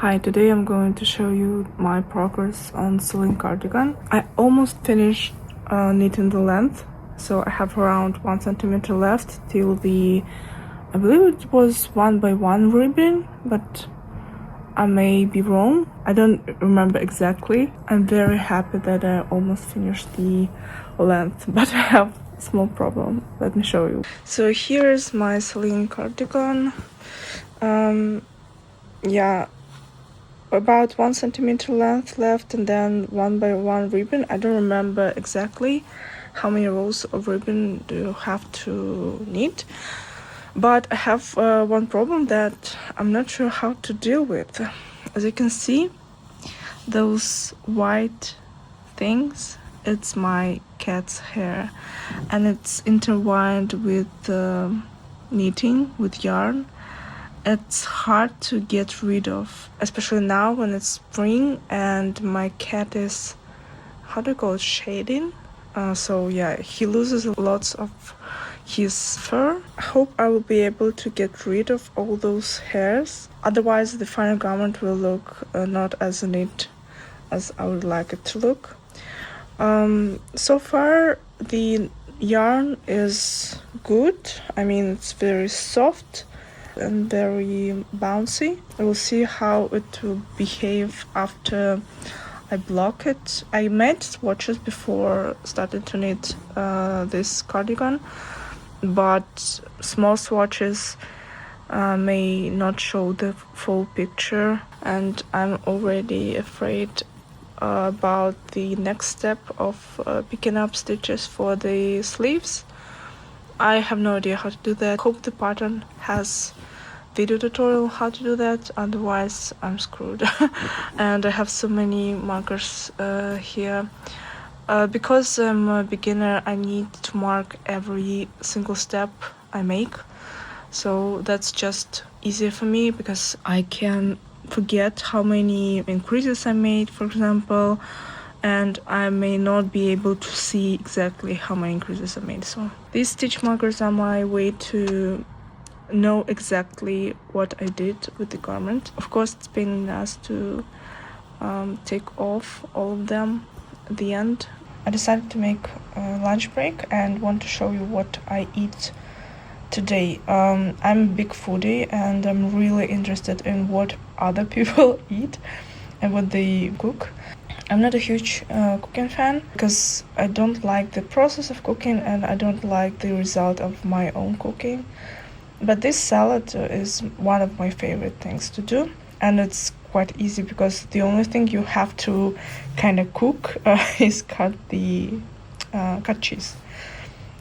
Hi, today I'm going to show you my progress on Solene Cardigan. I almost finished knitting the length, so I have around 1 centimeter left till the, I believe it was 1 by 1 ribbon, but I may be wrong. I don't remember exactly. I'm very happy that I almost finished the length, but I have a small problem. Let me show you. So here's my Solene Cardigan. Yeah, about 1 centimeter length left, and then 1 by 1 ribbon. I don't remember exactly how many rows of ribbon do you have to knit, but I have one problem that I'm not sure how to deal with. As you can see, those white things, it's my cat's hair, and it's intertwined with knitting with yarn. It's hard to get rid of, especially now when it's spring and my cat is, how do you call it, shading? So yeah, he loses lots of his fur. I hope I will be able to get rid of all those hairs. Otherwise, the final garment will look not as neat as I would like it to look. So far, the yarn is good. I mean, it's very soft and very bouncy. I will see how it will behave after I block it. I made swatches before starting to knit this cardigan, but small swatches may not show the full picture, and I'm already afraid about the next step of picking up stitches for the sleeves. I have no idea how to do that. Hope the pattern has video tutorial how to do that, otherwise I'm screwed. And I have so many markers here. Because I'm a beginner, I need to mark every single step I make, so that's just easier for me because I can forget how many increases I made, for example, and I may not be able to see exactly how many increases I made. So these stitch markers are my way to know exactly what I did with the garment. Of course, it's pain in the ass to take off all of them at the end. I decided to make a lunch break and want to show you what I eat today. I'm a big foodie and I'm really interested in what other people eat and what they cook. I'm not a huge cooking fan because I don't like the process of cooking and I don't like the result of my own cooking. But this salad is one of my favorite things to do, and it's quite easy because the only thing you have to kind of cook is cut cheese.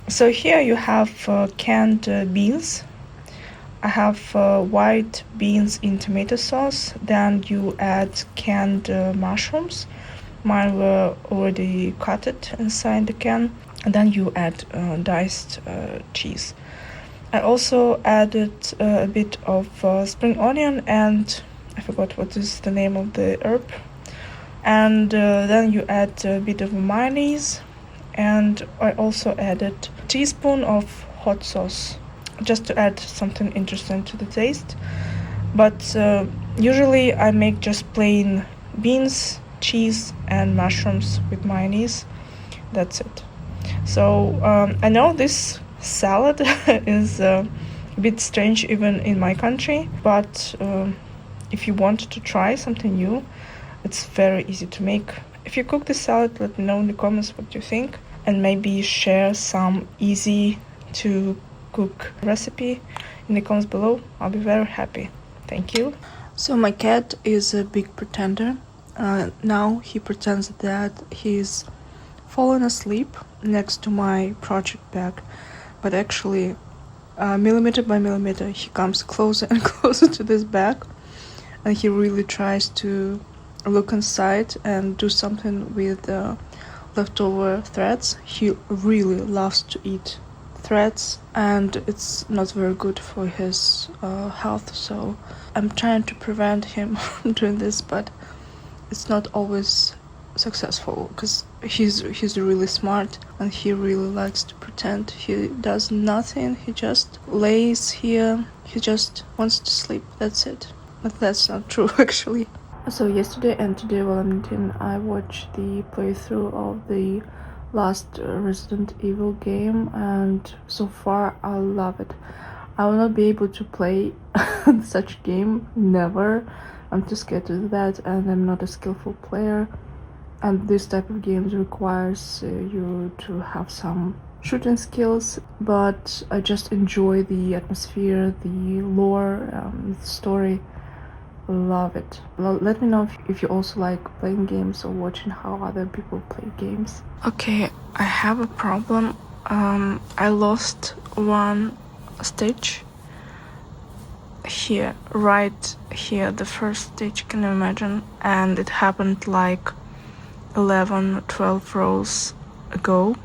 So here you have canned beans. I have white beans in tomato sauce. Then you add canned mushrooms. Mine were already cut inside the can. And then you add diced cheese. I also added a bit of spring onion and I forgot what is the name of the herb. And then you add a bit of mayonnaise, and I also added a teaspoon of hot sauce just to add something interesting to the taste. But usually I make just plain beans, cheese and mushrooms with mayonnaise. That's it. So I know this salad is a bit strange even in my country, but if you want to try something new, it's very easy to make. If you cook this salad, let me know in the comments what you think, and maybe share some easy to cook recipe in the comments below. I'll be very happy. Thank you. So my cat is a big pretender. Now he pretends that he's fallen asleep next to my project bag, but actually millimeter by millimeter he comes closer and closer to this bag, and he really tries to look inside and do something with leftover threads. He really loves to eat threads, and it's not very good for his health, so I'm trying to prevent him from doing this, but it's not always successful because he's really smart and he really likes to pretend. He does nothing, he just lays here, he just wants to sleep, that's it. but that's not true actually. So yesterday and today while I'm knitting, I watched the playthrough of the last Resident Evil game, and so far I love it. I will not be able to play such a game, never. I'm too scared to do that, and I'm not a skillful player, and this type of games requires you to have some shooting skills, but I just enjoy the atmosphere, the lore, the story. Love it. Let me know if you also like playing games or watching how other people play games. Okay, I have a problem. I lost one stitch here, right here, the first stitch, can you imagine? And it happened like 11-12 rows ago.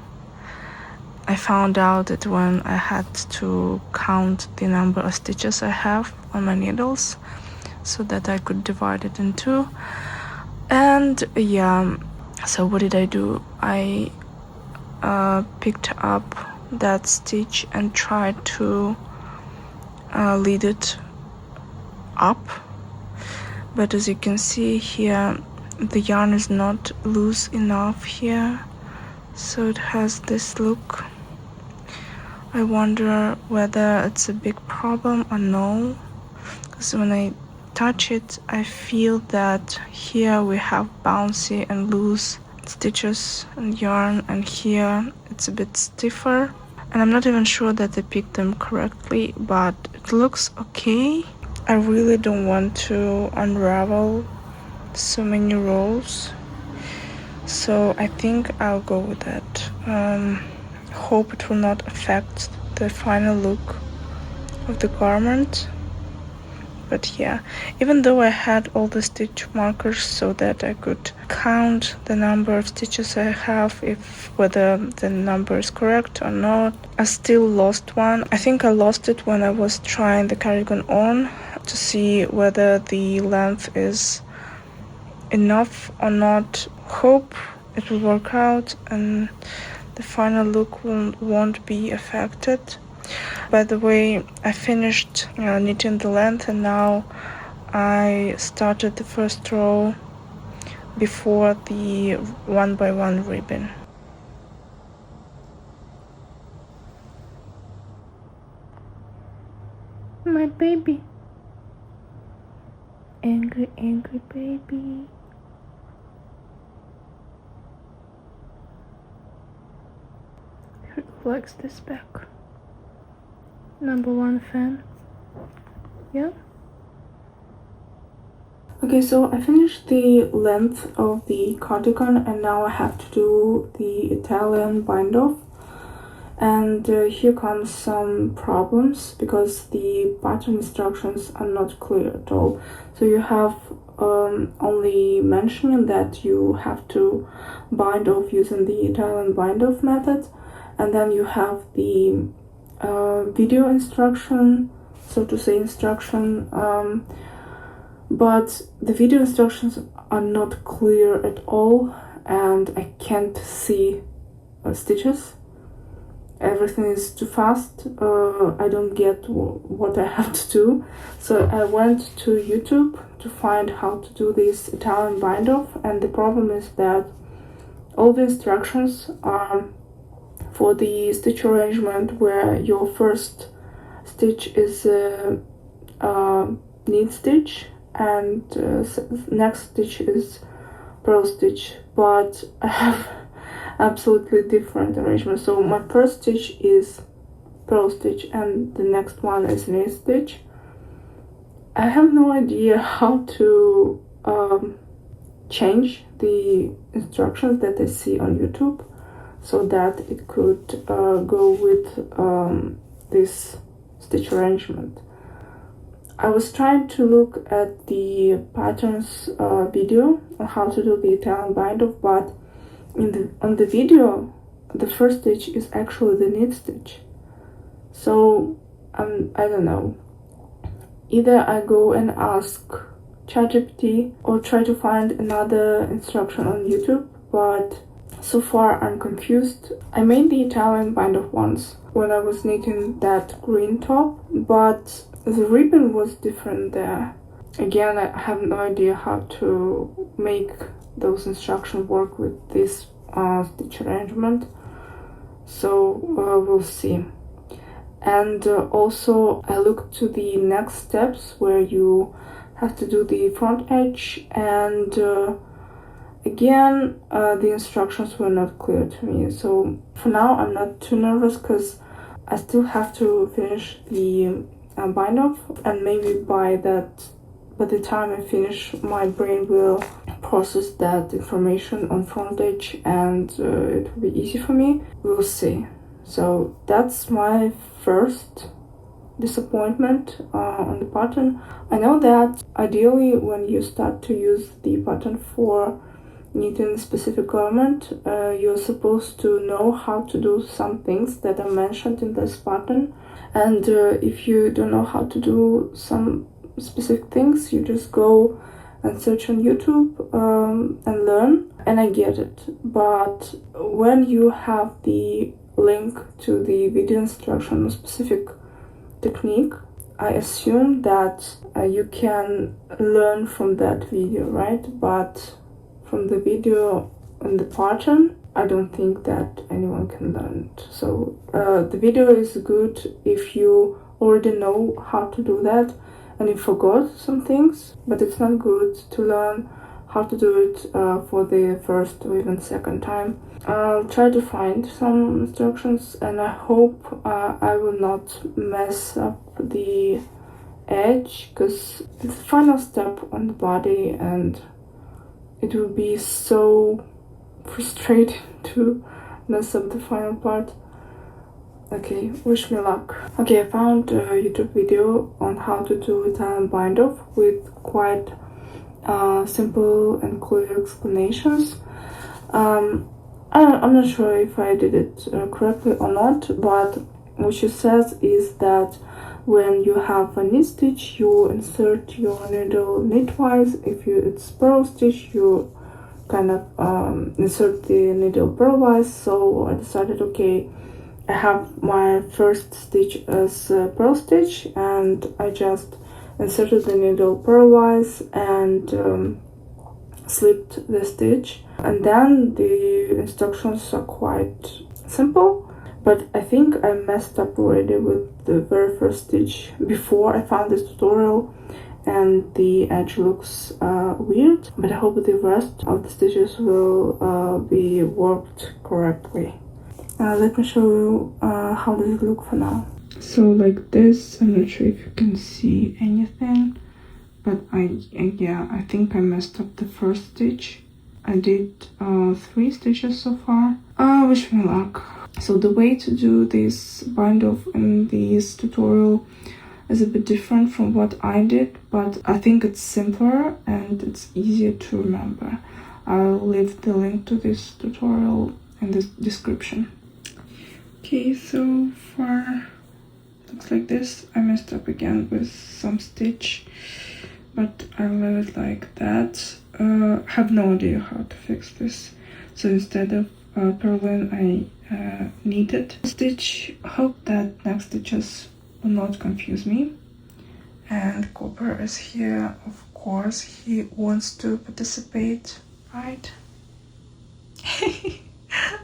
I found out it when I had to count the number of stitches I have on my needles, so that I could divide it in two. And yeah, so what did I do? I picked up that stitch and tried to lead it up, but as you can see here, the yarn is not loose enough here, so it has this look. I wonder whether it's a big problem or no, because when I touch it, I feel that here we have bouncy and loose stitches and yarn, and here it's a bit stiffer, and I'm not even sure that I picked them correctly, but it looks okay. I really don't want to unravel so many rows, so I think I'll go with that. Hope it will not affect the final look of the garment. But yeah, even though I had all the stitch markers so that I could count the number of stitches I have, if whether the number is correct or not, I still lost one. I think I lost it when I was trying the cardigan on to see whether the length is enough or not. Hope it will work out and the final look won't be affected. By the way, I finished knitting the length, and now I started the first row before the 1x1 ribbon. My baby. Angry, angry baby. Who likes this back? Number one fan. Yeah. Okay, so I finished the length of the cardigan, and now I have to do the Italian bind off. And here comes some problems because the pattern instructions are not clear at all. So you have only mentioning that you have to bind off using the Italian bind off method, and then you have the video instruction, so to say instruction, but the video instructions are not clear at all, and I can't see stitches. Everything is too fast. I don't get what I have to do, so I went to YouTube to find how to do this Italian bind off, and the problem is that all the instructions are for the stitch arrangement where your first stitch is a knit stitch and next stitch is purl stitch, but I have absolutely different arrangement. So my first stitch is purl stitch and the next one is knit stitch. I have no idea how to change the instructions that I see on YouTube so that it could go with this stitch arrangement. I was trying to look at the patterns video on how to do the Italian bind off, but on the video the first stitch is actually the knit stitch. So I don't know. Either I go and ask ChatGPT or try to find another instruction on YouTube, but so far I'm confused. I made the Italian bind off once when I was knitting that green top, but the ribbon was different there. Again, I have no idea how to make those instructions work with this stitch arrangement, so we'll see. And also I looked to the next steps where you have to do the front edge, and again the instructions were not clear to me. So for now I'm not too nervous because I still have to finish the bind off, and maybe by the time I finish, my brain will process that information on front edge, and it will be easy for me. We'll see. So that's my first disappointment on the pattern. I know that ideally when you start to use the pattern for knitting a specific garment, you're supposed to know how to do some things that are mentioned in this pattern, and if you don't know how to do some specific things, you just go and search on YouTube and learn, and I get it. But when you have the link to the video instruction on a specific technique, I assume that you can learn from that video, right? But from the video and the pattern, I don't think that anyone can learn it. So the video is good if you already know how to do that and you forgot some things, but it's not good to learn how to do it for the first or even second time. I'll try to find some instructions, and I hope I will not mess up the edge, because it's the final step on the body and it will be so frustrating to mess up the final part. Okay, wish me luck. Okay, I found a YouTube video on how to do Italian bind off with quite simple and clear explanations. I'm not sure if I did it correctly or not, but what she says is that when you have a knit stitch, you insert your needle knitwise. If it's purl stitch, you kind of insert the needle purlwise. So I decided, okay, I have my first stitch as a purl stitch, and I just inserted the needle purlwise and slipped the stitch. And then the instructions are quite simple, but I think I messed up already with the very first stitch before I found this tutorial, and the edge looks weird, but I hope the rest of the stitches will be worked correctly. Let me show you how does it look for now. So like this, I'm not sure if you can see anything, but I think I messed up the first stitch. I did 3 stitches so far. Wish me luck. So the way to do this bind off in this tutorial is a bit different from what I did, but I think it's simpler and it's easier to remember. I'll leave the link to this tutorial in the description. Okay, so far looks like this. I messed up again with some stitch, but I leave it like that. Have no idea how to fix this. So instead of purling, I knitted stitch. Hope that next stitches will not confuse me. And Copper is here, of course. He wants to participate, right?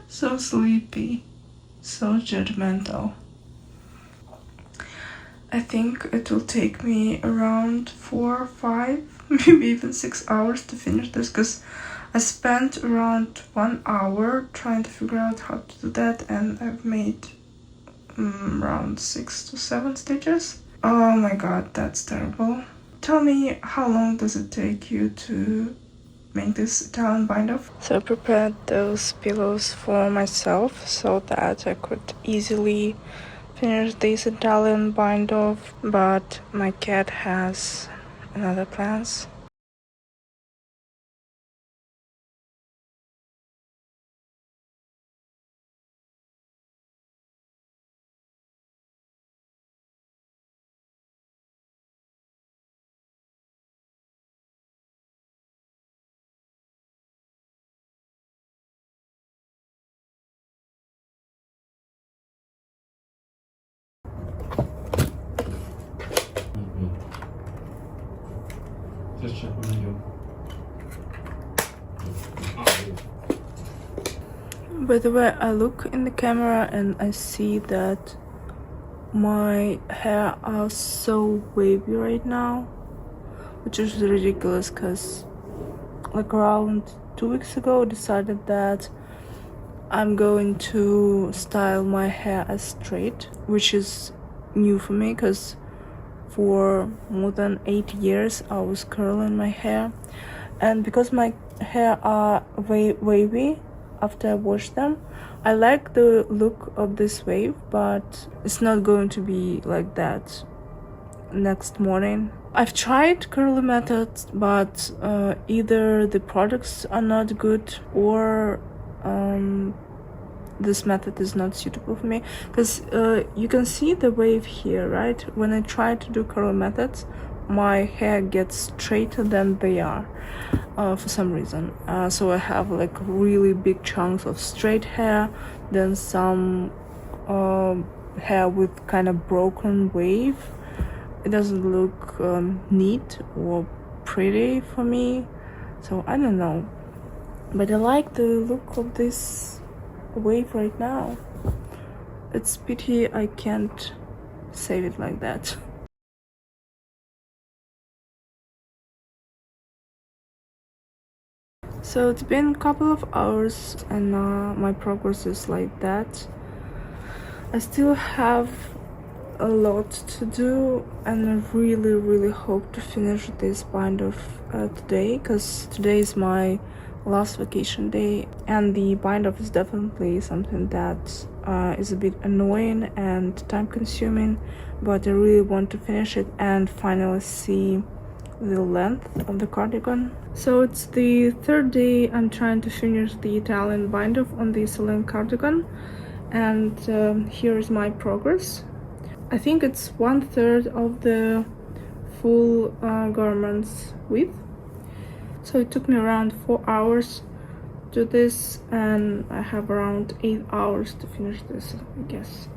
So sleepy, so judgmental. I think it will take me around 4 or 5, maybe even 6 hours to finish this, because I spent around 1 hour trying to figure out how to do that, and I've made around 6 to 7 stitches. Oh my god, that's terrible. Tell me, how long does it take you to make this Italian bind off? So I prepared those pillows for myself so that I could easily finish this Italian bind off, but my cat has another plans. By the way, I look in the camera and I see that my hair are so wavy right now, which is ridiculous because like around 2 weeks ago I decided that I'm going to style my hair as straight, which is new for me because for more than 8 years I was curling my hair, and because my hair are wavy after I wash them, I like the look of this wave, but it's not going to be like that next morning. I've tried curly methods, but either the products are not good or this method is not suitable for me, because you can see the wave here, right? When I try to do curly methods, my hair gets straighter than they are for some reason. So I have like really big chunks of straight hair, then some hair with kind of broken wave. It doesn't look neat or pretty for me, so I don't know, but I like the look of this wave right now. It's pity I can't save it like that. So it's been a couple of hours and my progress is like that. I still have a lot to do and I really hope to finish this binder today, because today is my last vacation day, and the bind-off is definitely something that is a bit annoying and time-consuming, but I really want to finish it and finally see the length of the cardigan. So it's the third day I'm trying to finish the Italian bind-off on the Solene cardigan, and here is my progress. I think it's 1/3 of the full garment's width. So it took me around 4 hours to do this, and I have around 8 hours to finish this, I guess.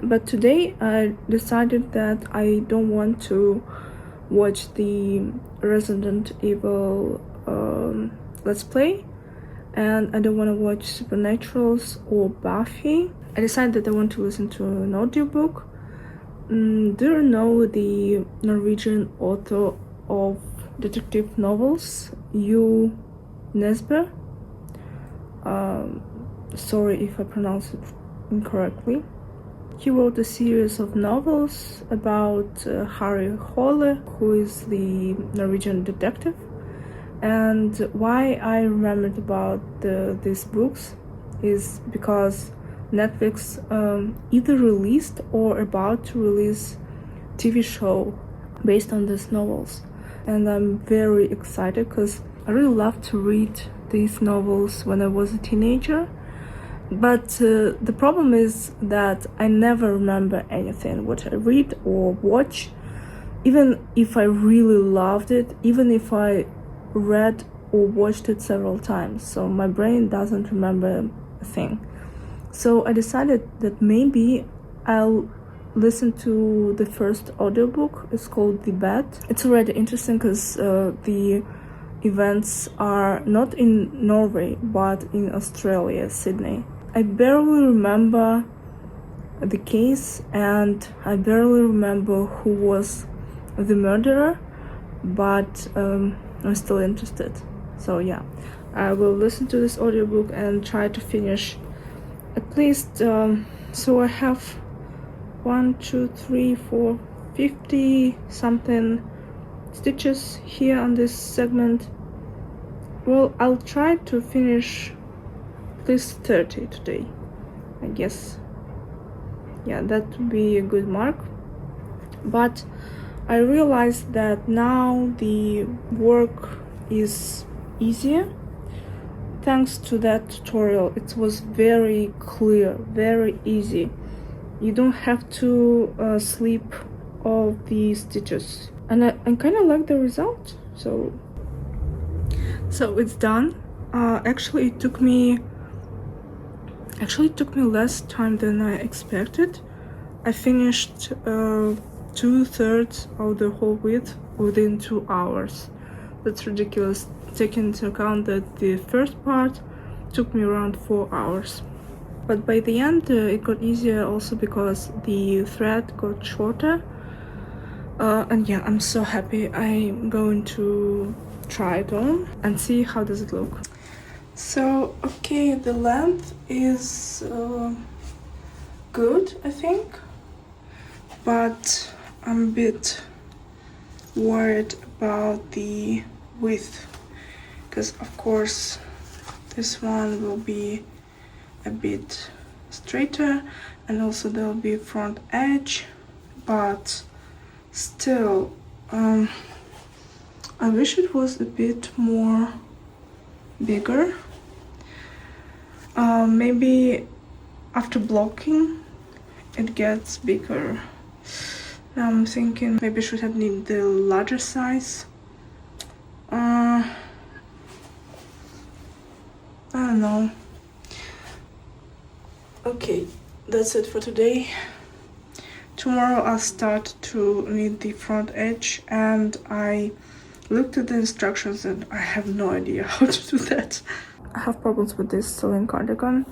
But today I decided that I don't want to watch the Resident Evil Let's Play, and I don't want to watch Supernaturals or Buffy. I decided that I want to listen to an audiobook. Do you know the Norwegian author of detective novels, U. Nesbø? Sorry if I pronounce it incorrectly. He wrote a series of novels about Harry Hole, who is the Norwegian detective. And why I remembered about these books is because Netflix either released or about to release TV show based on these novels, and I'm very excited because I really loved to read these novels when I was a teenager, but the problem is that I never remember anything what I read or watch, even if I really loved it, even if I read or watched it several times, so my brain doesn't remember a thing. So I decided that maybe I'll listen to the first audiobook. It's called The Bet. It's already interesting because the events are not in Norway but in Australia, Sydney. I barely remember the case and I barely remember who was the murderer, but I'm still interested. So yeah, I will listen to this audiobook and try to finish at least, so I have 1, 2, 3, 4, 50 something stitches here on this segment. Well, I'll try to finish at least 30 today, I guess. Yeah, that would be a good mark. But I realized that now the work is easier. Thanks to that tutorial, it was very clear, very easy. You don't have to slip all the stitches, and I kind of like the result. So it's done. Actually it took me less time than I expected. I finished 2/3 of the whole width within 2 hours. That's ridiculous, taking into account that the first part took me around 4 hours. But by the end it got easier also because the thread got shorter. And yeah, I'm so happy. I'm going to try it on and see how does it look. So okay, the length is good, I think, but I'm a bit worried about the width, because of course this one will be a bit straighter and also there will be front edge, but still I wish it was a bit more bigger. Maybe after blocking it gets bigger. Now I'm thinking maybe I should have needed the larger size. I don't know. Okay, that's it for today. Tomorrow I'll start to knit the front edge, and I looked at the instructions and I have no idea how to do that. I have problems with this Solene cardigan.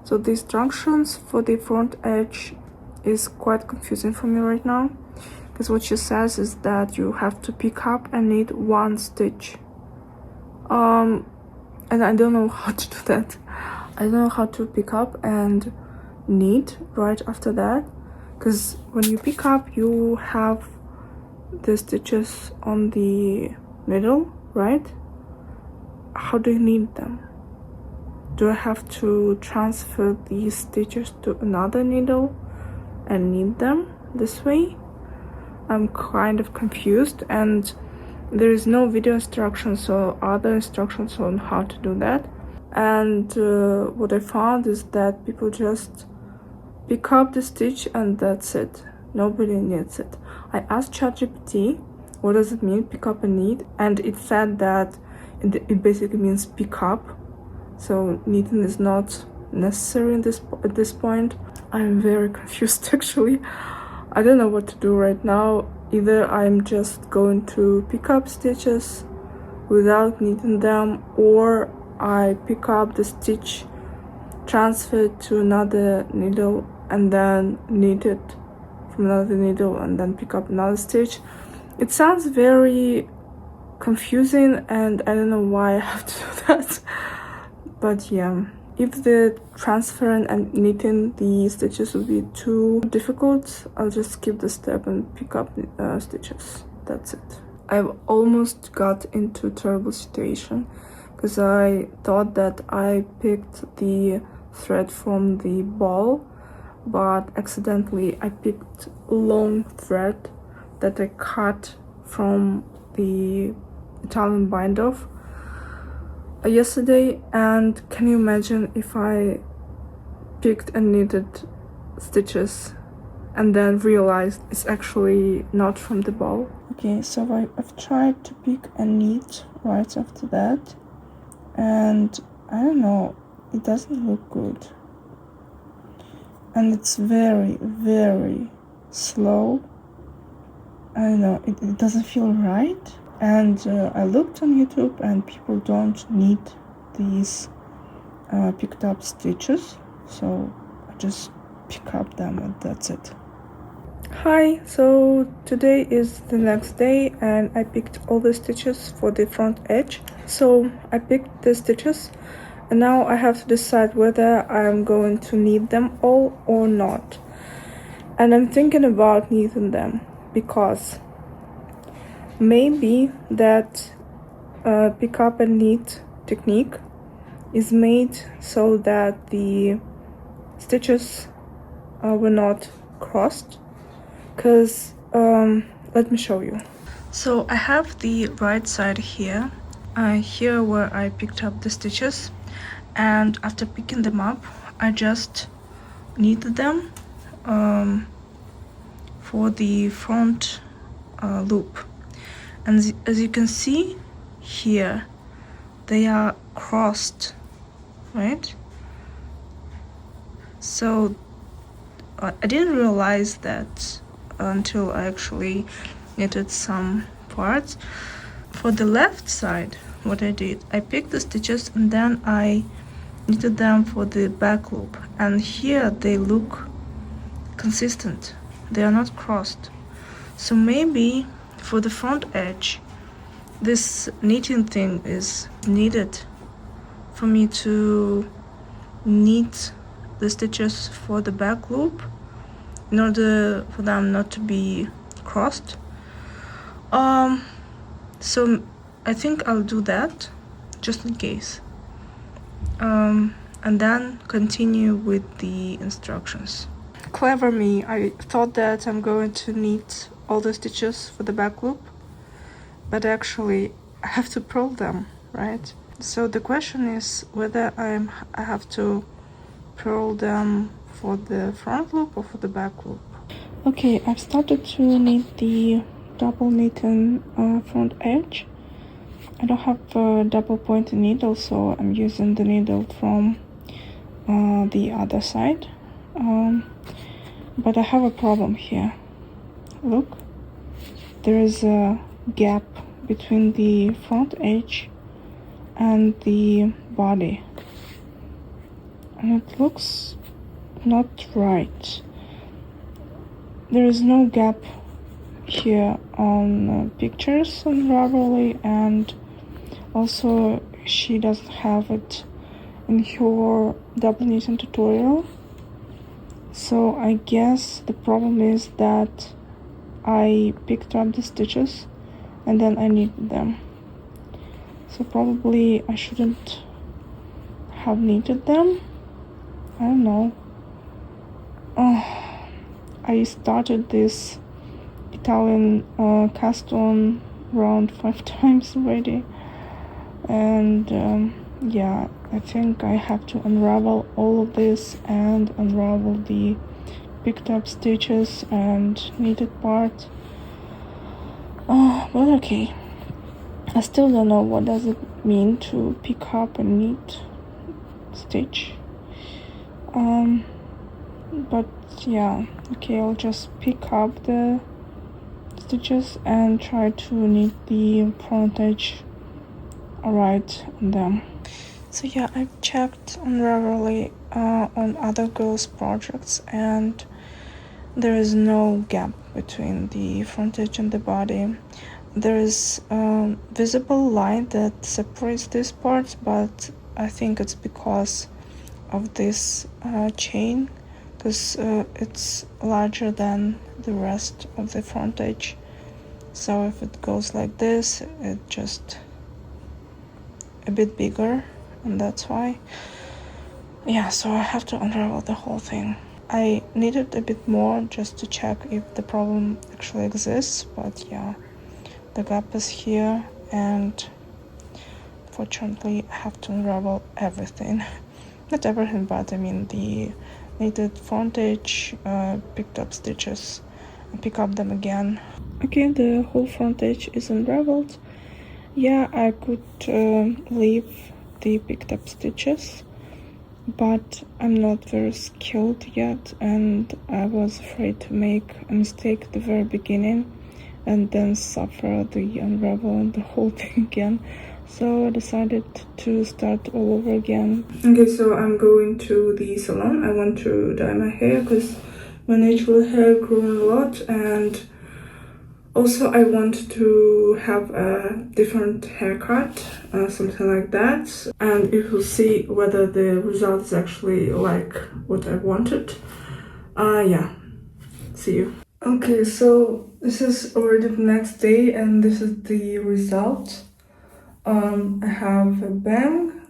So the instructions for the front edge is quite confusing for me right now, because what she says is that you have to pick up and knit one stitch. And I don't know how to do that. I don't know how to pick up and knit right after that, because when you pick up you have the stitches on the needle, right? How do you knit them? Do I have to transfer these stitches to another needle and knit them this way? I'm kind of confused, and there is no video instructions or other instructions on how to do that. And what I found is that people just pick up the stitch and that's it. Nobody knits it. I asked ChatGPT what does it mean, pick up and knit, and it said that it basically means pick up. So knitting is not necessary at this point. I'm very confused actually. I don't know what to do right now. Either I'm just going to pick up stitches without knitting them, or I pick up the stitch, transfer it to another needle, and then knit it from another needle and then pick up another stitch. It sounds very confusing and I don't know why I have to do that. But yeah, if the transferring and knitting the stitches would be too difficult, I'll just skip the step and pick up stitches. That's it. I've almost got into a terrible situation because I thought that I picked the thread from the ball, but accidentally I picked long thread that I cut from the Italian bind off yesterday. And can you imagine if I picked and knitted stitches and then realized it's actually not from the ball? Okay, so I've tried to pick and knit right after that, and I don't know, it doesn't look good, and it's very, very slow. I don't know, it doesn't feel right. And I looked on YouTube and people don't knit these picked up stitches, so I just pick up them and that's it. Hi, so today is the next day and I picked all the stitches for the front edge. So I picked the stitches and now I have to decide whether I'm going to knit them all or not. And I'm thinking about knitting them because maybe that pick up and knit technique is made so that the stitches were not crossed, because let me show you. So I have the right side here, here where I picked up the stitches, and after picking them up I just knitted them for the front loop. And as you can see here, they are crossed, right? So I didn't realize that until I actually knitted some parts. For the left side, what I did, I picked the stitches and then I knitted them for the back loop, and here they look consistent. They are not crossed. So maybe for the front edge, this knitting thing is needed for me to knit the stitches for the back loop in order for them not to be crossed. So I think I'll do that just in case, and then continue with the instructions. Clever me, I thought that I'm going to knit all the stitches for the back loop, but actually I have to purl them, right? So the question is whether I have to purl them for the front loop or for the back loop. Okay, I've started to knit the double knitting front edge. I don't have a double pointed needle, so I'm using the needle from the other side. But I have a problem here. Look, there is a gap between the front edge and the body, and it looks not right. There is no gap here on pictures on Ravelry, and also she doesn't have it in her double knitting tutorial. So I guess the problem is that I picked up the stitches and then I knitted them. So probably I shouldn't have knitted them. I don't know. I started this Italian cast on around 5 times already, and yeah, I think I have to unravel all of this and unravel the picked up stitches and knitted part. But okay, I still don't know what does it mean to pick up a knit stitch. But yeah, okay, I'll just pick up the stitches and try to knit the front edge right on them. So yeah, I've checked on Ravelry on other girls' projects, and there is no gap between the front edge and the body. There is a visible line that separates these parts, but I think it's because of this chain, because it's larger than the rest of the front edge. So if it goes like this, it's just a bit bigger, and that's why. Yeah, so I have to unravel the whole thing. I needed a bit more just to check if the problem actually exists, but yeah, the gap is here, and fortunately I have to unravel everything. Not everything, but I mean the knitted front edge, picked up stitches, and pick up them again. Okay, the whole front edge is unraveled. Yeah, I could leave the picked up stitches, but I'm not very skilled yet, and I was afraid to make a mistake at the very beginning and then suffer the unraveling the whole thing again. So I decided to start all over again. Okay, so I'm going to the salon. I want to dye my hair because my natural hair grew a lot, and also I want to have a different haircut, something like that, and you will see whether the result is actually like what I wanted. Yeah, see you. Okay, so this is already the next day, and this is the result. I have a bang,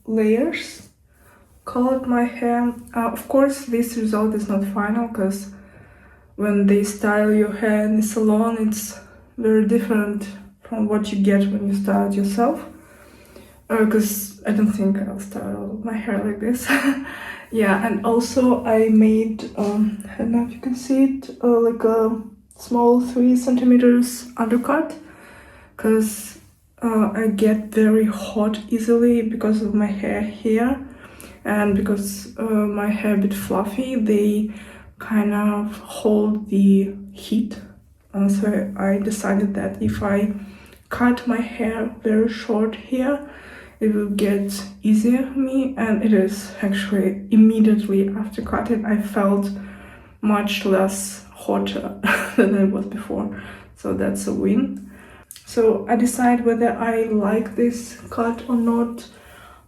layers, colored my hair. Of course, this result is not final, because when they style your hair in the salon, it's very different from what you get when you style it yourself. Because I don't think I'll style my hair like this. Yeah, and also I made, I don't know if you can see it, like a small 3 centimeters undercut, because I get very hot easily because of my hair here, and because my hair a bit fluffy, they kind of hold the heat. So I decided that if I cut my hair very short here it will get easier for me, and it is actually. Immediately after cutting, I felt much less hotter than I was before, so that's a win. So I decide whether I like this cut or not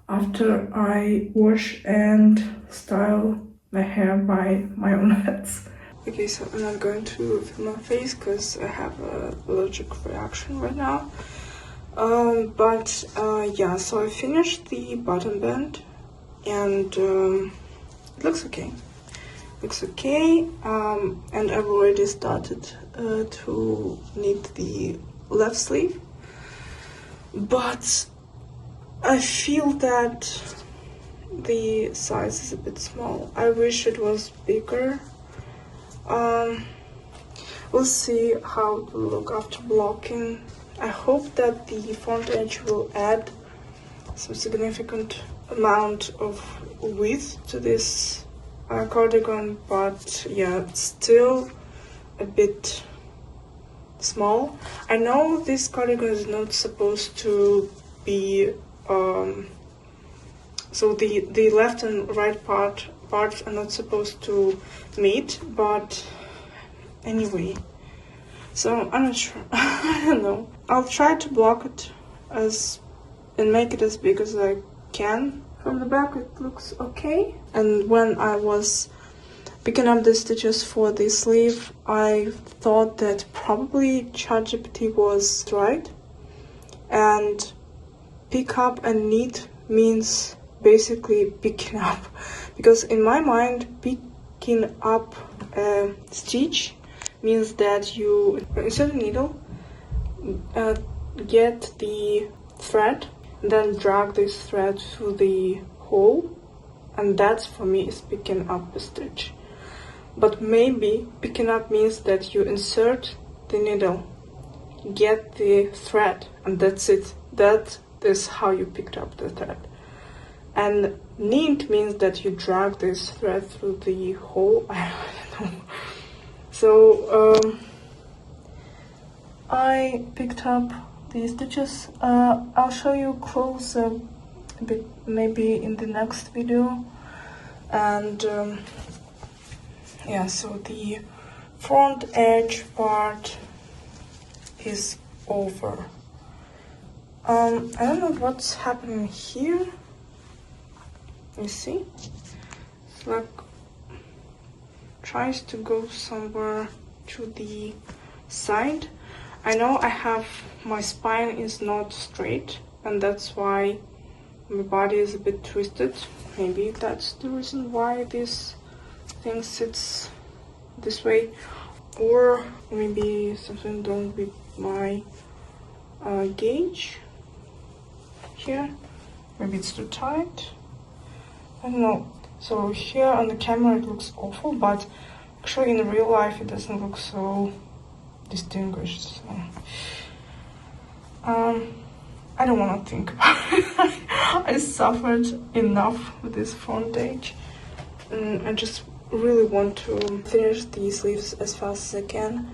after I wash and style my hair by my own hands. Okay, so I'm not going to film my face because I have a allergic reaction right now. Yeah, so I finished the button band, and it looks okay. And I've already started to knit the left sleeve, but I feel that the size is a bit small. I wish it was bigger. We'll see how it will look after blocking. I hope that the front edge will add some significant amount of width to this cardigan, but yeah, it's still a bit small. I know this cardigan is not supposed to be so the left and right parts are not supposed to meet, but anyway, so I'm not sure. I don't know. I'll try to block it and make it as big as I can. From the back it looks okay. And when I was picking up the stitches for the sleeve, I thought that probably ChatGPT was right, and pick up and knit means basically picking up, because in my mind picking up a stitch means that you insert a needle, get the thread, and then drag this thread through the hole, and that's for me is picking up a stitch. But maybe picking up means that you insert the needle, get the thread, and that's it. That is how you picked up the thread. And knit means that you drag this thread through the hole. I don't know. So I picked up the stitches. I'll show you close a bit maybe in the next video. And yeah, so the front edge part is over. I don't know what's happening here. You see, it's like tries to go somewhere to the side. I know I have, my spine is not straight, and that's why my body is a bit twisted. Maybe that's the reason why this thing sits this way, or maybe something wrong with my gauge here. Maybe it's too tight. I don't know. So here on the camera it looks awful, but actually in real life it doesn't look so distinguished. So I don't want to think about it. I suffered enough with this front edge. I just really want to finish the sleeves as fast as I can,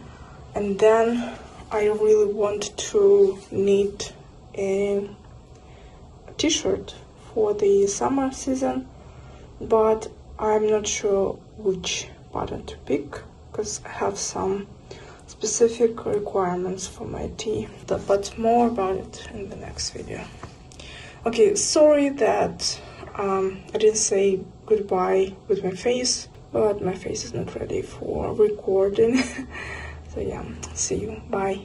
and then I really want to knit a t-shirt for the summer season, but I'm not sure which pattern to pick because I have some specific requirements for my tee, but more about it in the next video. Okay, sorry that I didn't say goodbye with my face, but my face is not ready for recording. So yeah, see you, bye.